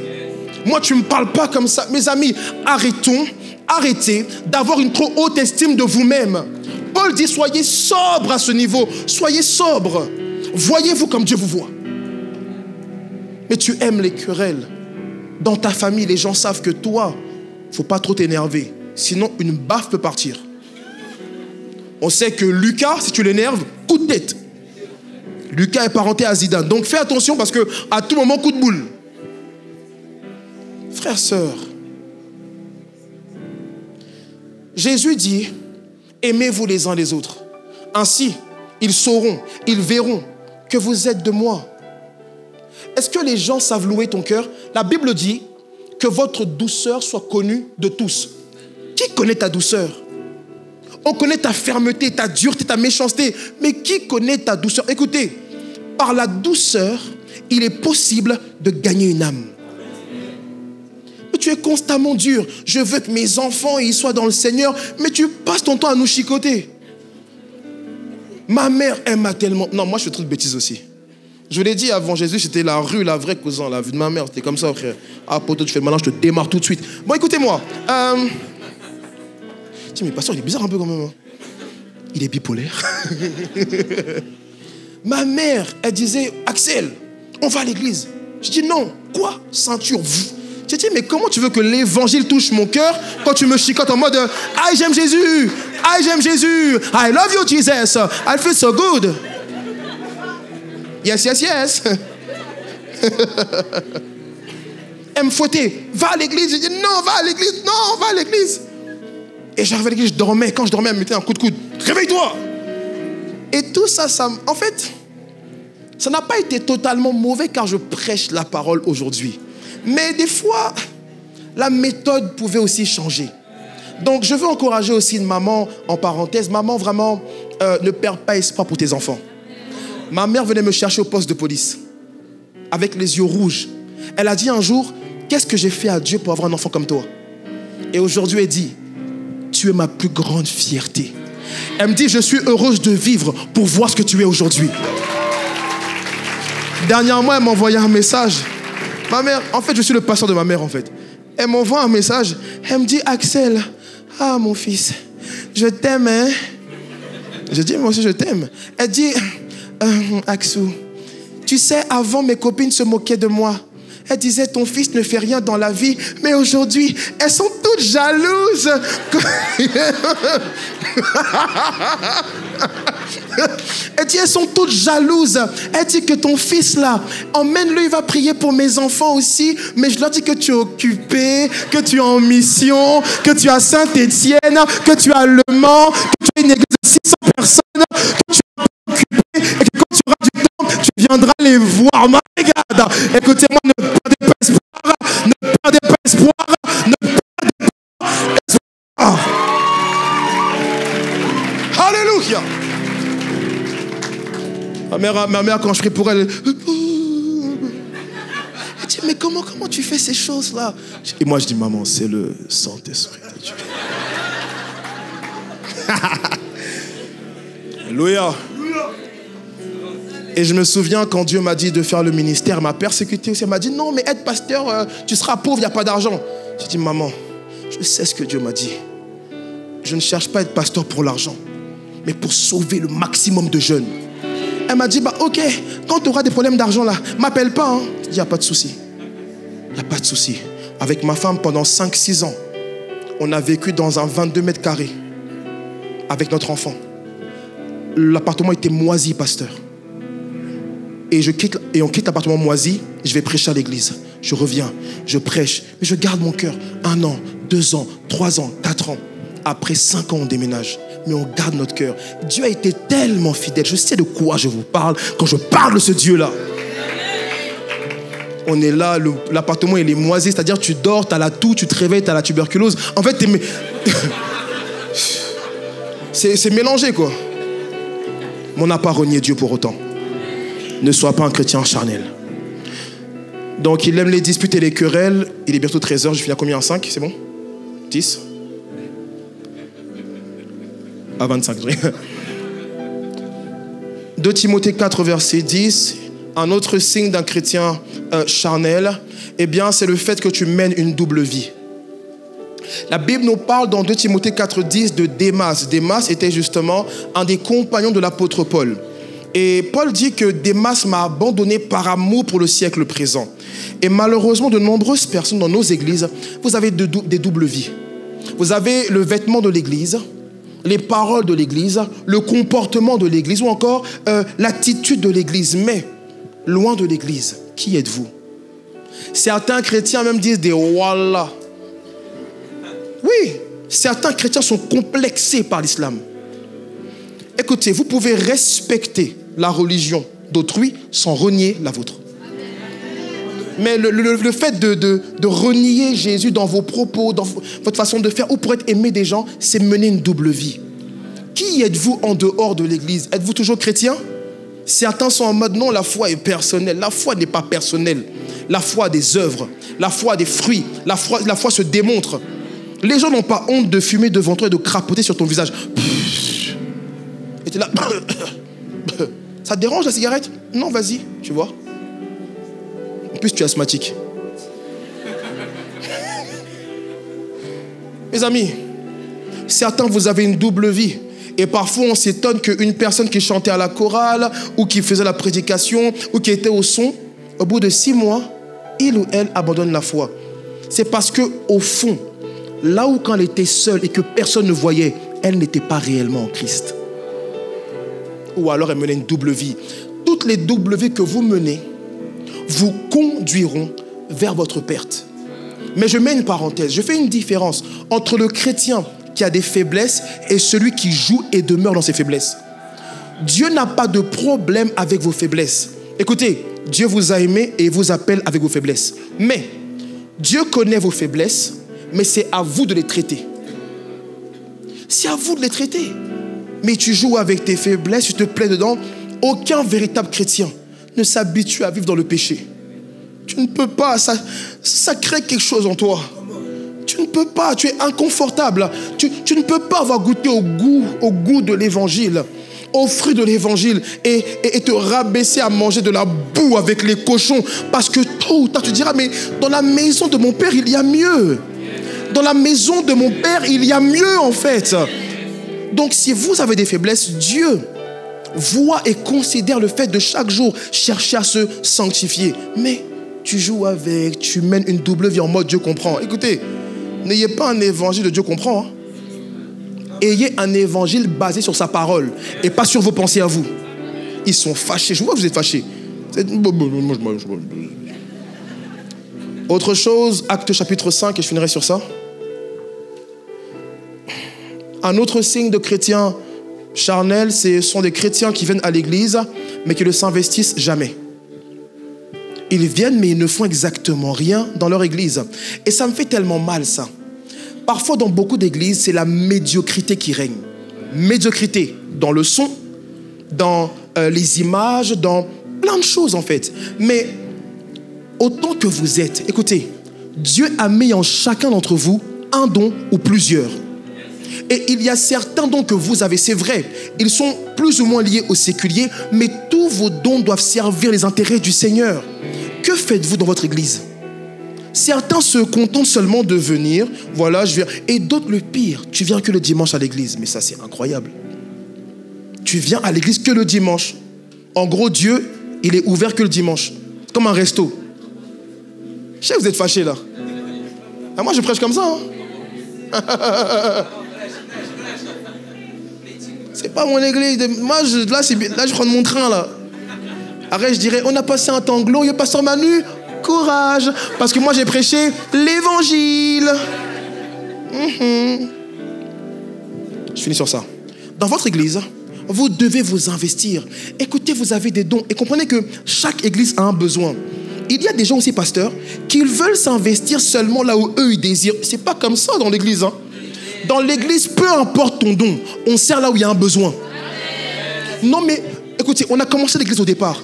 Moi, tu ne me parles pas comme ça. Mes amis, arrêtez d'avoir une trop haute estime de vous-même. Paul dit, soyez sobre à ce niveau. Soyez sobre. Voyez-vous comme Dieu vous voit. Mais tu aimes les querelles. Dans ta famille, les gens savent que toi, il ne faut pas trop t'énerver. Sinon, une baffe peut partir. On sait que Lucas, si tu l'énerves, coup de tête. Lucas est parenté à Zidane. Donc fais attention parce qu'à tout moment, coup de boule. Frères, sœurs, Jésus dit, aimez-vous les uns les autres. Ainsi, ils sauront, ils verront que vous êtes de moi. Est-ce que les gens savent louer ton cœur? La Bible dit que votre douceur soit connue de tous. Qui connaît ta douceur? On connaît ta fermeté, ta dureté, ta méchanceté. Mais qui connaît ta douceur? Écoutez, par la douceur, il est possible de gagner une âme. Mais tu es constamment dur. Je veux que mes enfants ils soient dans le Seigneur, mais tu passes ton temps à nous chicoter. Ma mère, elle m'a tellement... Non, moi je fais trop de bêtises aussi. Je l'ai dit avant Jésus, c'était la rue, la vraie cousin, la vue de ma mère. C'était comme ça, frère. Ah, poto, tu fais le malin, je te démarre tout de suite. Bon, écoutez-moi. Tiens, mais pasteur, il est bizarre un peu quand même. Il est bipolaire. Ma mère, elle disait, Axel, on va à l'église. Je dis non. Quoi? Ceinture. J'ai dit, mais comment tu veux que l'évangile touche mon cœur quand tu me chicotes en mode, ah, j'aime Jésus. Ah, j'aime Jésus. I love you, Jesus. I feel so good. Yes, yes, yes. Elle me fouettait. Va à l'église. Je dis non, va à l'église. Non, va à l'église. Et j'arrivais à l'église, je dormais. Quand je dormais, elle me mettait un coup de coude. Réveille-toi. Et tout ça, en fait, ça n'a pas été totalement mauvais car je prêche la parole aujourd'hui. Mais des fois, la méthode pouvait aussi changer. Donc, je veux encourager aussi une maman, en parenthèse. Maman, vraiment, ne perds pas espoir pour tes enfants. Ma mère venait me chercher au poste de police, avec les yeux rouges. Elle a dit un jour, qu'est-ce que j'ai fait à Dieu pour avoir un enfant comme toi? Et aujourd'hui, elle dit, tu es ma plus grande fierté. Elle me dit, je suis heureuse de vivre pour voir ce que tu es aujourd'hui. Dernièrement, elle m'a envoyé un message. Ma mère, en fait, je suis le pasteur de ma mère, en fait. Elle m'envoie un message. Elle me dit, Axel, ah, mon fils, je t'aime, hein? Je dis, moi aussi, je t'aime. Elle dit, Axou, tu sais, avant, mes copines se moquaient de moi. Elles disaient, ton fils ne fait rien dans la vie. Mais aujourd'hui, elles sont toutes jalouses. Elle dit, elles sont toutes jalouses. Elle dit que ton fils là, emmène-le, il va prier pour mes enfants aussi. Mais je leur dis que tu es occupé, que tu es en mission, que tu as Saint-Étienne, que tu as Le Mans, que tu as une église de 600 personnes, que tu es occupé et que quand tu auras du temps, tu viendras les voir. My God, écoutez-moi, ne perdez pas espoir, ne perdez pas espoir, ne perdez pas espoir. Alléluia. Ma mère, quand je prie pour elle, elle dit, mais comment tu fais ces choses-là? Et moi, je dis, maman, c'est le Saint-Esprit de Dieu. Alléluia. Et je me souviens quand Dieu m'a dit de faire le ministère, elle m'a persécuté aussi. Elle m'a dit, non, mais être pasteur, tu seras pauvre, il n'y a pas d'argent. J'ai dit, maman, je sais ce que Dieu m'a dit. Je ne cherche pas à être pasteur pour l'argent, mais pour sauver le maximum de jeunes. Elle m'a dit, bah ok, quand tu auras des problèmes d'argent là, m'appelle pas. Hein. Je dis, il n'y a pas de souci. Il n'y a pas de souci. Avec ma femme, pendant 5-6 ans, on a vécu dans un 22 mètres carrés avec notre enfant. L'appartement était moisi, pasteur. Et on quitte l'appartement moisi, je vais prêcher à l'église. Je reviens, je prêche, mais je garde mon cœur. 1 an, 2 ans, 3 ans, 4 ans. Après 5 ans, on déménage. Mais on garde notre cœur. Dieu a été tellement fidèle. Je sais de quoi je vous parle quand je parle de ce Dieu-là. On est là, l'appartement il est moisi, c'est-à-dire tu dors, tu as la toux, tu te réveilles, tu as la tuberculose. En fait, c'est mélangé quoi. Mais on n'a pas renié Dieu pour autant. Ne sois pas un chrétien charnel. Donc il aime les disputes et les querelles. Il est bientôt 13h, je finis à combien? 5, c'est bon? 10? À 25. 2 Timothée 4, verset 10. Un autre signe d'un chrétien charnel, eh bien, c'est le fait que tu mènes une double vie. La Bible nous parle dans 2 Timothée 4, 10 de Démas. Démas était justement un des compagnons de l'apôtre Paul. Et Paul dit que Démas m'a abandonné par amour pour le siècle présent. Et malheureusement, de nombreuses personnes dans nos églises, vous avez des doubles vies. Vous avez le vêtement de l'église, les paroles de l'église, le comportement de l'église ou encore l'attitude de l'église. Mais loin de l'église, qui êtes-vous? Certains chrétiens même disent des wallah. Oui, certains chrétiens sont complexés par l'islam. Écoutez, vous pouvez respecter la religion d'autrui sans renier la vôtre. Mais le fait de renier Jésus dans vos propos, dans votre façon de faire, ou pour être aimé des gens, c'est mener une double vie. Qui êtes-vous en dehors de l'église? Êtes-vous toujours chrétien? Certains sont en mode non, la foi est personnelle. La foi n'est pas personnelle. La foi a des œuvres, la foi a des fruits, la foi se démontre. Les gens n'ont pas honte de fumer devant toi et de crapoter sur ton visage. Et tu es là. Ça te dérange la cigarette? Non, vas-y, tu vois. En plus, tu es asthmatique. Mes amis, certains, vous avez une double vie. Et parfois, on s'étonne qu'une personne qui chantait à la chorale, ou qui faisait la prédication, ou qui était au son, au bout de 6 mois, il ou elle abandonne la foi. C'est parce qu'au fond, là où quand elle était seule et que personne ne voyait, elle n'était pas réellement en Christ. Ou alors elle menait une double vie. Toutes les doubles vies que vous menez vous conduiront vers votre perte. Mais je mets une parenthèse, je fais une différence entre le chrétien qui a des faiblesses et celui qui joue et demeure dans ses faiblesses. Dieu n'a pas de problème avec vos faiblesses. Écoutez, Dieu vous a aimé et vous appelle avec vos faiblesses. Mais Dieu connaît vos faiblesses, mais c'est à vous de les traiter. C'est à vous de les traiter. Mais tu joues avec tes faiblesses, tu te plais dedans. Aucun véritable chrétien ne s'habitue à vivre dans le péché. Tu ne peux pas, ça crée quelque chose en toi. Tu ne peux pas, tu es inconfortable. Tu ne peux pas avoir goûté au goût de l'évangile, au fruit de l'évangile et te rabaisser à manger de la boue avec les cochons. Parce que tôt ou tard, tu diras, mais dans la maison de mon père, il y a mieux. Dans la maison de mon père, il y a mieux en fait. Donc si vous avez des faiblesses, Dieu voit et considère le fait de chaque jour chercher à se sanctifier. Mais tu joues avec, tu mènes une double vie en mode Dieu comprend. Écoutez, n'ayez pas un évangile de Dieu comprend. Ayez un évangile basé sur sa parole et pas sur vos pensées à vous. Ils sont fâchés. Je vois que vous êtes fâchés. Autre chose, Actes chapitre 5, et je finirai sur ça. Un autre signe de chrétien charnel, ce sont des chrétiens qui viennent à l'église, mais qui ne s'investissent jamais. Ils viennent, mais ils ne font exactement rien dans leur église. Et ça me fait tellement mal, ça. Parfois, dans beaucoup d'églises, c'est la médiocrité qui règne. Médiocrité dans le son, dans les images, dans plein de choses en fait. Mais autant que vous êtes, écoutez, Dieu a mis en chacun d'entre vous un don ou plusieurs. Et il y a certains dons que vous avez, c'est vrai, ils sont plus ou moins liés au séculier, mais tous vos dons doivent servir les intérêts du Seigneur. Que faites-vous dans votre église? Certains se contentent seulement de venir, voilà, je viens. Et d'autres, le pire, tu viens que le dimanche à l'église. Mais ça, c'est incroyable. Tu viens à l'église que le dimanche. En gros, Dieu, il est ouvert que le dimanche. C'est comme un resto. Je sais que vous êtes fâchés là. Ah, moi, je prêche comme ça. Hein. C'est pas mon église. Moi, là, je prends mon train là. Arrête, je dirais, on a passé un temps glorieux, pasteur Manu. Courage, parce que moi j'ai prêché l'évangile. Je finis sur ça. Dans votre église, vous devez vous investir. Écoutez, vous avez des dons et comprenez que chaque église a un besoin. Il y a des gens aussi, pasteurs, qui veulent s'investir seulement là où eux ils désirent. C'est pas comme ça dans l'église. Hein. Dans l'église, peu importe ton don, on sert là où il y a un besoin. Non mais, écoutez, on a commencé l'église au départ.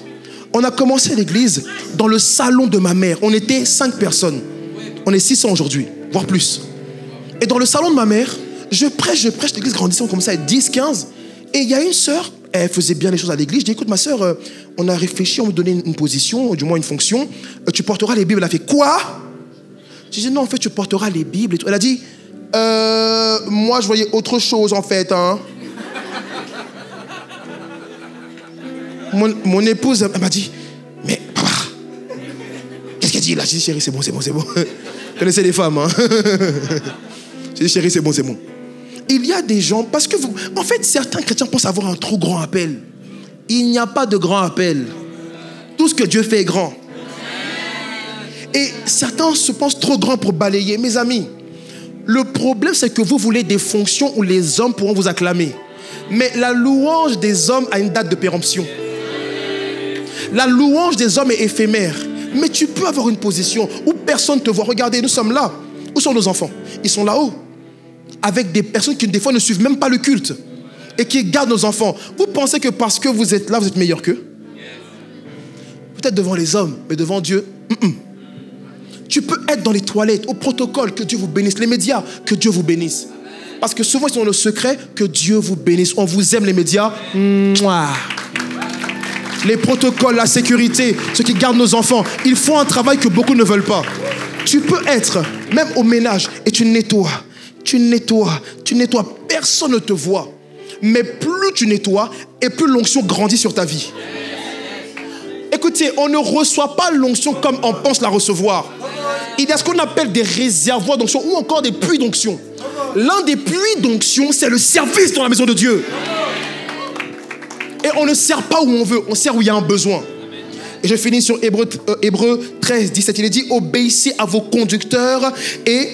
On a commencé l'église dans le salon de ma mère. On était 5 personnes. On est 600 aujourd'hui, voire plus. Et dans le salon de ma mère, je prêche, l'église grandissant comme ça, 10, 15. Et il y a une sœur, elle faisait bien les choses à l'église. Je dis, écoute ma sœur, on a réfléchi, on me donnait une position, du moins une fonction. Tu porteras les Bibles. Elle a fait, quoi? Je dis, non, en fait, tu porteras les Bibles. Et tout. Elle a dit, moi, je voyais autre chose, en fait. Hein. Mon épouse, elle m'a dit, mais papa, qu'est-ce qu'elle dit là? J'ai dit, chérie, c'est bon. Vous connaissez les femmes, hein? J'ai dit, chérie, c'est bon. Il y a des gens, parce que vous... En fait, certains chrétiens pensent avoir un trop grand appel. Il n'y a pas de grand appel. Tout ce que Dieu fait est grand. Et certains se pensent trop grands pour balayer. Mes amis, le problème, c'est que vous voulez des fonctions où les hommes pourront vous acclamer. Mais la louange des hommes a une date de péremption. La louange des hommes est éphémère. Mais tu peux avoir une position où personne ne te voit. Regardez, nous sommes là. Où sont nos enfants? Ils sont là-haut. Avec des personnes qui, des fois, ne suivent même pas le culte. Et qui gardent nos enfants. Vous pensez que parce que vous êtes là, vous êtes meilleur qu'eux? Peut-être devant les hommes, mais devant Dieu, Tu peux être dans les toilettes, au protocole, que Dieu vous bénisse. Les médias, que Dieu vous bénisse. Parce que souvent, ils sont dans le secret, que Dieu vous bénisse. On vous aime, les médias. Mouah. Les protocoles, la sécurité, ceux qui gardent nos enfants, ils font un travail que beaucoup ne veulent pas. Tu peux être, même au ménage, et tu nettoies. Personne ne te voit. Mais plus tu nettoies, et plus l'onction grandit sur ta vie. Écoutez, on ne reçoit pas l'onction comme on pense la recevoir. Il y a ce qu'on appelle des réservoirs d'onction ou encore des puits d'onction. L'un des puits d'onction, c'est le service dans la maison de Dieu. Et on ne sert pas où on veut, on sert où il y a un besoin. Et je finis sur Hébreux 13, 17. Il est dit, obéissez à vos conducteurs et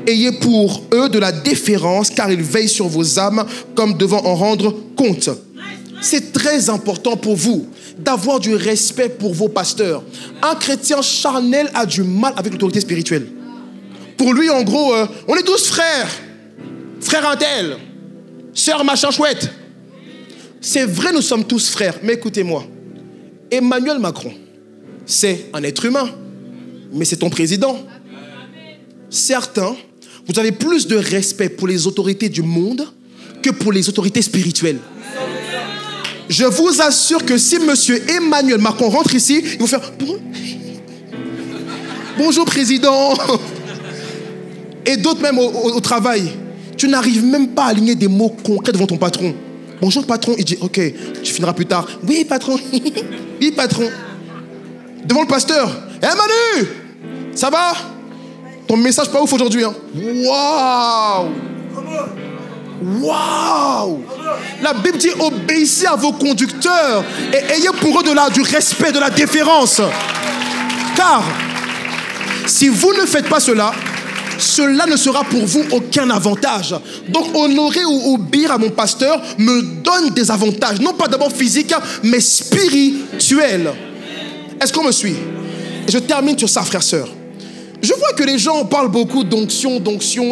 ayez pour eux de la déférence, car ils veillent sur vos âmes comme devant en rendre compte. C'est très important pour vous d'avoir du respect pour vos pasteurs. Un chrétien charnel a du mal avec l'autorité spirituelle. Pour lui, en gros, on est tous frères. Frère un tel, sœur machin chouette. C'est vrai, nous sommes tous frères, mais écoutez-moi. Emmanuel Macron, c'est un être humain, mais c'est ton président. Certains, vous avez plus de respect pour les autorités du monde que pour les autorités spirituelles. Je vous assure que si monsieur Emmanuel Macron rentre ici, il va faire bonjour président. Et d'autres même au travail. Tu n'arrives même pas à aligner des mots concrets devant ton patron. Bonjour patron, il dit ok, tu finiras plus tard. Oui patron, oui patron. Devant le pasteur, Manu, ça va? Ton message pas ouf aujourd'hui, hein? Waouh! Waouh! La Bible dit obéissez à vos conducteurs et ayez pour eux du respect, de la déférence. Car si vous ne faites pas cela, cela ne sera pour vous aucun avantage. Donc honorer ou obéir à mon pasteur me donne des avantages, non pas d'abord physiques, mais spirituels. Est-ce qu'on me suit? Et je termine sur ça, frère, sœur. Je vois que les gens parlent beaucoup d'onction.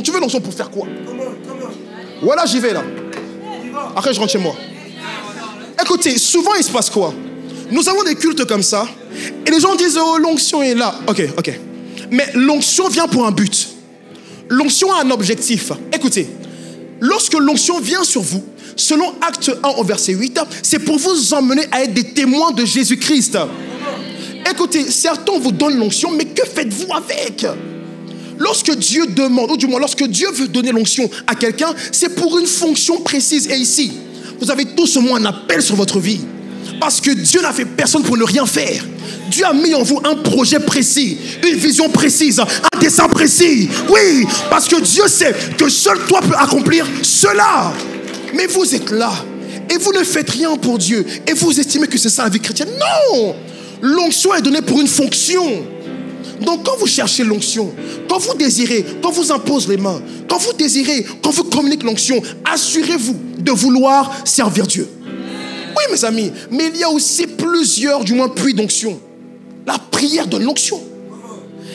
Tu veux l'onction pour faire quoi? Voilà, j'y vais là. Après, je rentre chez moi. Écoutez, souvent il se passe quoi? Nous avons des cultes comme ça, et les gens disent, oh, l'onction est là. Ok. Mais l'onction vient pour un but. L'onction a un objectif. Écoutez, lorsque l'onction vient sur vous, selon Acte 1 au verset 8, c'est pour vous emmener à être des témoins de Jésus-Christ. Écoutez, certains vous donnent l'onction, mais que faites-vous avec? Lorsque Dieu demande, ou du moins lorsque Dieu veut donner l'onction à quelqu'un, c'est pour une fonction précise. Et ici, vous avez tous au moins un appel sur votre vie. Parce que Dieu n'a fait personne pour ne rien faire. Dieu a mis en vous un projet précis, une vision précise, un dessein précis. Oui, parce que Dieu sait que seul toi peux accomplir cela. Mais vous êtes là et vous ne faites rien pour Dieu. Et vous estimez que c'est ça la vie chrétienne. Non! L'onction est donnée pour une fonction. Donc quand vous cherchez l'onction, quand vous désirez, quand vous impose les mains, quand vous désirez, quand vous communiquez l'onction, assurez-vous de vouloir servir Dieu. Oui mes amis, mais il y a aussi plusieurs, du moins puits d'onction. La prière donne l'onction.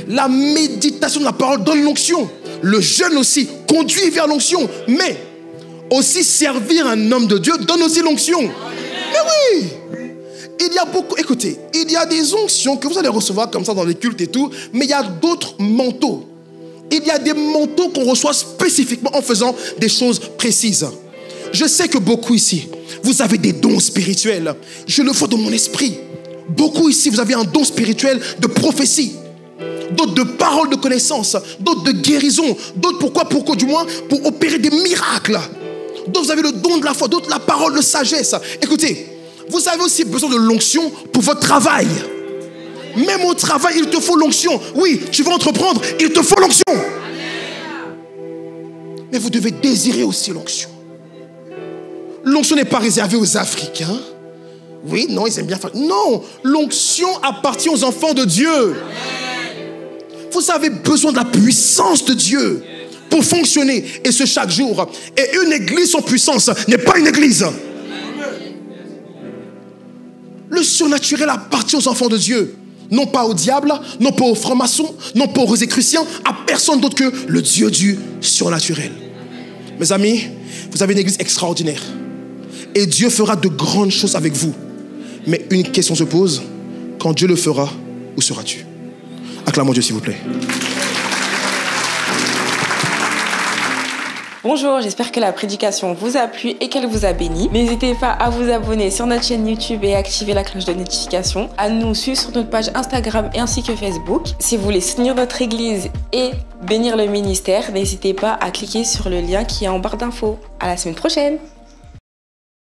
La méditation de la parole donne l'onction. Le jeûne aussi conduit vers l'onction. Mais aussi servir un homme de Dieu donne aussi l'onction. Mais oui! Il y a beaucoup, écoutez, il y a des onctions que vous allez recevoir comme ça dans les cultes et tout, mais il y a d'autres manteaux. Il y a des manteaux qu'on reçoit spécifiquement en faisant des choses précises. Je sais que beaucoup ici, vous avez des dons spirituels. Je le vois dans mon esprit. Beaucoup ici, vous avez un don spirituel de prophétie, d'autres de paroles de connaissance, d'autres de guérison, d'autres pourquoi du moins pour opérer des miracles. D'autres vous avez le don de la foi, d'autres la parole de sagesse. Écoutez, vous avez aussi besoin de l'onction pour votre travail. Même au travail, il te faut l'onction. Oui, tu veux entreprendre, il te faut l'onction. Mais vous devez désirer aussi l'onction. L'onction n'est pas réservée aux Africains. Oui, non, ils aiment bien faire. Non, l'onction appartient aux enfants de Dieu. Vous avez besoin de la puissance de Dieu pour fonctionner. Et ce chaque jour. Et une église sans puissance n'est pas une église. Le surnaturel appartient aux enfants de Dieu. Non pas au diable, non pas aux francs-maçons, non pas aux rosicruciens, à personne d'autre que le Dieu du surnaturel. Mes amis, vous avez une église extraordinaire. Et Dieu fera de grandes choses avec vous. Mais une question se pose, quand Dieu le fera, où seras-tu? Acclamons Dieu s'il vous plaît. Bonjour, j'espère que la prédication vous a plu et qu'elle vous a béni. N'hésitez pas à vous abonner sur notre chaîne YouTube et à activer la cloche de notification, à nous suivre sur notre page Instagram ainsi que Facebook. Si vous voulez soutenir notre église et bénir le ministère, n'hésitez pas à cliquer sur le lien qui est en barre d'infos. À la semaine prochaine!